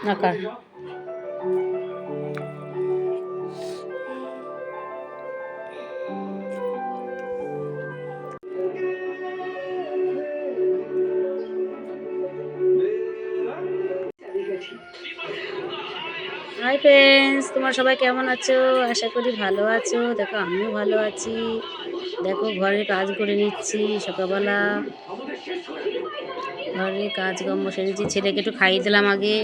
নাকার hi friends, তোমরা সবাই কেমন আছো? আশা করি ভালো আছো। দেখো আমিও ভালো আছি। দেখো ঘরের কাজ করে নিচ্ছি। সকালবেলা ঘরে কাজকর্ম সেরেছি। ছেলেকে একটু খাইয়ে দিলাম আগে।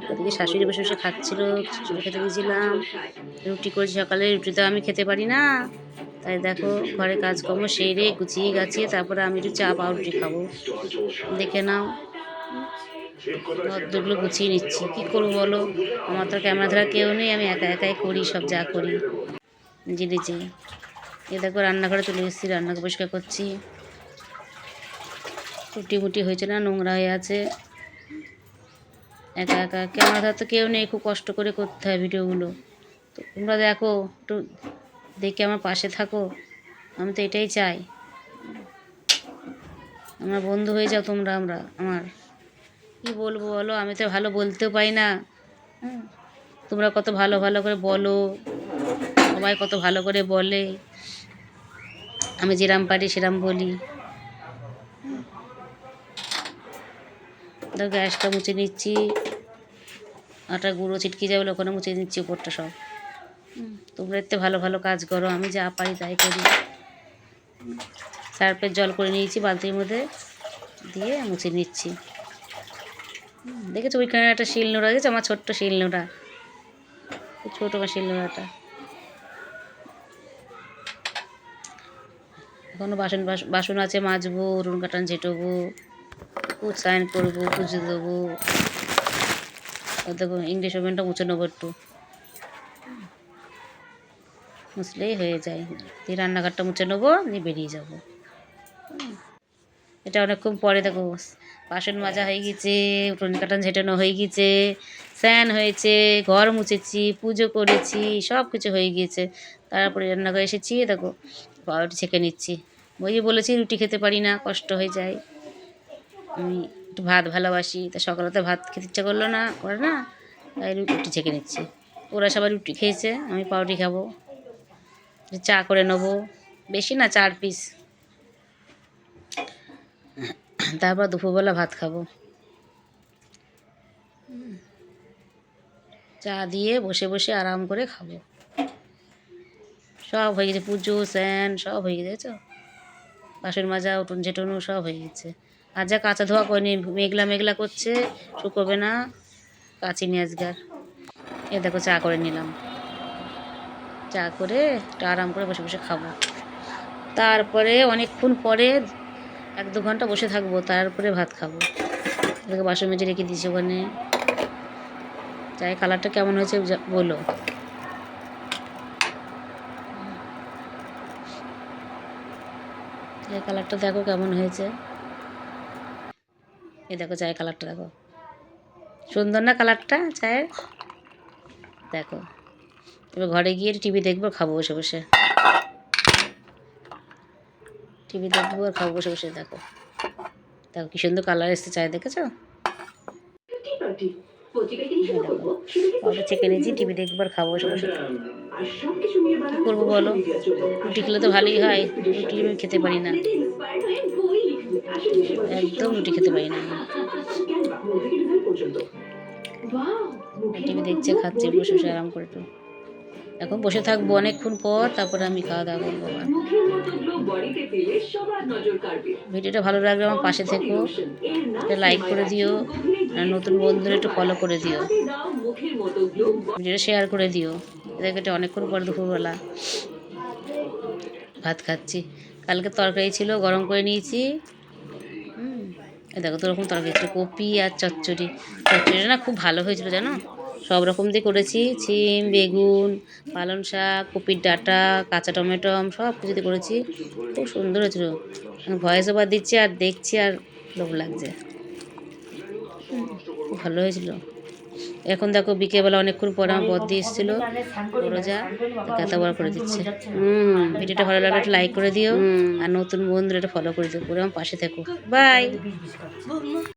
ওদিকে শাশুড়ি বসে বসে খাচ্ছিল, শাশুড়ি খেতে দিয়েছিলাম। রুটি করেছি সকালে। রুটি তো আমি খেতে পারি না, তাই দেখো ঘরে কাজকর্ম সেরে গুছিয়ে গাছিয়ে তারপরে আমি একটু চা পাউরুটি খাবো। দেখে নাও, ঘরদোরগুলো গুছিয়ে নিচ্ছি। কি করবো বলো, আমার তো ক্যামেরা ধরা কেউ নেই, আমি একা একাই করি সব যা করি নিজে নিজে। এ দেখো রান্নাঘরে চলে এসেছি, রান্নাঘর পরিষ্কার করছি। টুটি মুটি হয়েছে না, নোংরা হয়ে আছে। একা একা ক্যামেরা ধরা তো কেউ নেই, খুব কষ্ট করে করতে হয় ভিডিওগুলো। তো তোমরা দেখো, একটু দেখে আমার পাশে থাকো, আমি তো এটাই চাই। আমার বন্ধু হয়ে যাও তোমরা। আমার কি বলবো বলো, আমি তো ভালো বলতেও পাই না। তোমরা কত ভালো ভালো করে বলো, সবাই কত ভালো করে বলে, আমি যেরাম পারি সেরাম বলি। তো গ্যাসটা মুছে নিচ্ছি, আটা গুঁড়ো ছিটকে যাবে, ওখানে মুছে নিচ্ছি উপরটা সব। তোমরা এতে ভালো ভালো কাজ করো, আমি যা পারি তাই করি। সার্ফের জল করে নিয়েছি বালতির মধ্যে দিয়ে মুছে নিচ্ছি। দেখেছো ওইখানে একটা শিলনোড়া, দেখেছো আমার ছোট্ট শিলনোড়া, ছোটো শিলনোড়াটা। এখনও বাসন আছে, মাজবো, উনুন কাটান ঝেঁটবো, স্নান করবো, পুজো দেবো। দেখো ইংলিশ ওভেনটা মুছে নেবো একটু, মুছলেই হয়ে যায়। দিয়ে রান্নাঘরটা মুছে নেবো, দিয়ে বেরিয়ে যাবো। এটা অনেকক্ষণ পরে দেখো বাসন মাজা হয়ে গেছে, উঠোন কাটান ঝেটানো হয়ে গেছে, স্নান হয়েছে, ঘর মুছেছি, পুজো করেছি, সব কিছু হয়ে গিয়েছে। তারপরে রান্নাঘরে এসেছি, দেখো পাউরুটি ছেঁকে নিচ্ছি। ওই যে বলেছি রুটি খেতে পারি না, কষ্ট হয়ে যায়। আমি একটু ভাত ভালোবাসি, তা সকালে তো ভাত খেতে ইচ্ছা করলো না, করে না, তাই রুটি ছেঁকে নিচ্ছি। ওরা সবাই রুটি খেয়েছে, আমি পাউরুটি খাবো। চা করে নেবো, বেশি না 4 পিস। তারপর দুপুরবেলা ভাত খাবো। চা দিয়ে বসে বসে আরাম করে খাবো। সব হয়ে গেছে, পুজো স্নান সব হয়ে গেছে। বাসন মাজা উঠোন ঝেটানো সব হয়ে গেছে। আর যা কাঁচা ধোয়া করিনি, মেঘলা মেঘলা করছে, শুকোবে না, কাচিনি আজকার। এ দেখো চা করে নিলাম, চা করে একটু আরাম করে বসে বসে খাবো। তারপরে অনেকক্ষণ পরে 1-2 ঘন্টা বসে থাকবো, তারপরে ভাত খাবো। দেখো বাসন মেজে রেখে দিয়েছি ওখানে। চায়ের কালারটা কেমন হয়েছে বলো। চায়ের কালারটা দেখো কেমন হয়েছে। এই দেখো চায়ের কালারটা দেখো, সুন্দর না কালারটা চায়ের? দেখো এবার ঘরে গিয়ে টিভি দেখবো, খাবো বসে বসে। টিভি দেখবো আর খাবো বসে বসে। দেখো দেখো কি সুন্দর কালার এসছে চায়, দেখেছো? পাউডার চেকে নিয়েছি, টিভি দেখবো আর খাবো বসে বসে। কী করবো বলো, রুটি খেলে তো ভালোই হয়, রুটি আমি খেতে পারি না, একদম রুটি খেতে পারি না। টিভি দেখছে, খাচ্ছে, বসে বসে আরাম করে। একটু এখন বসে থাকবো অনেকক্ষণ পর, তারপরে আমি খাওয়া দাওয়া করবো। ভিডিওটা ভালো লাগলে আমার পাশে থেকো, একটা লাইক করে দিও, আর নতুন বন্ধুরা একটু ফলো করে দিও, ভিডিওটা শেয়ার করে দিও। এদেরকে এটা অনেকক্ষণ পর দুপুরবেলা ভাত খাচ্ছি। কালকে তরকারি ছিল, গরম করে নিয়েছি। দেখো তো রকম তরকারি ছিল, কপি আর চচ্চড়ি। চচ্চড়িটা না খুব ভালো হয়েছিল জানো, সব রকম দিয়ে করেছি, সিম, বেগুন, পালং শাক, কপির ডাঁটা, কাঁচা টমেটো সব কিছু দিয়ে করেছি, খুব সুন্দর হয়েছিল। ভয়েস ওভার দিচ্ছি আর দেখছি আর লোভ লাগছে, খুব ভালো হয়েছিল। এখন দেখো বিকেলবেলা অনেকক্ষণ পরে আমার বদ্দি এসেছিলো, বড় যা, গাতা বড় করে দিচ্ছে। ভিডিওটা ভালো লাগলে একটা লাইক করে দিও, আর নতুন বন্ধুরা একটা ফলো করে দিও, করে আমার পাশে থেকো। বাই।